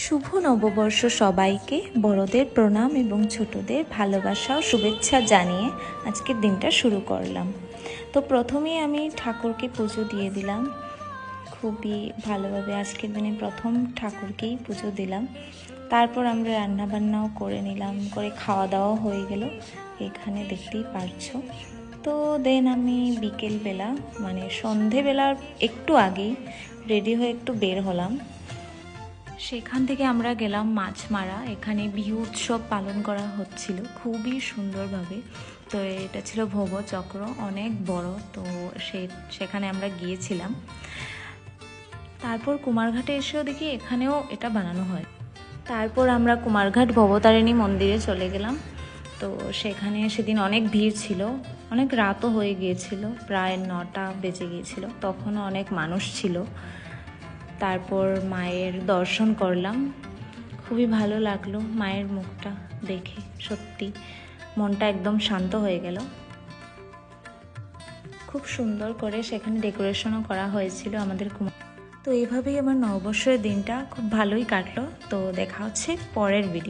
শুভ নববর্ষ সবাইকে, বড়দের প্রণাম এবং ছোটদের ভালোবাসা ও শুভেচ্ছা জানিয়ে আজকের দিনটা শুরু করলাম। তো প্রথমেই আমি ঠাকুরকে পুজো দিয়ে দিলাম খুবই ভালোভাবে। আজকের দিনে প্রথম ঠাকুরকেই পুজো দিলাম। তারপর আমরা রান্নাবান্নাও করে নিলাম, করে খাওয়া দাওয়া হয়ে গেল, এখানে দেখতেই পারছো। তো দেন আমি বিকেলবেলা মানে সন্ধেবেলার একটু আগেই রেডি হয়ে একটু বের হলাম। সেখান থেকে আমরা গেলাম মাছমারা। এখানে বিহু উৎসব পালন করা হচ্ছিল খুবই সুন্দরভাবে। তো এটা ছিল ভবচক্র, অনেক বড়। তো সেখানে আমরা গিয়েছিলাম। তারপর কুমারঘাটে এসেও দেখি এখানেও এটা বানানো হয়। তারপর আমরা কুমারঘাট ভবতারিণী মন্দিরে চলে গেলাম। তো সেখানে সেদিন অনেক ভিড় ছিল, অনেক রাতও হয়ে গিয়েছিল, প্রায় 9টা বেজে গিয়েছিল, তখনও অনেক মানুষ ছিল। তারপর মায়ের দর্শন করলাম, খুবই ভালো লাগলো মায়ের মুখটা দেখে, সত্যি মনটা একদম শান্ত হয়ে গেল। খুব সুন্দর করে সেখানে ডেকোরেশনও করা হয়েছিল আমাদের তো এইভাবেই আমার নববর্ষের দিনটা খুব ভালোই কাটলো। তো দেখা হচ্ছে পরের ভিডিও।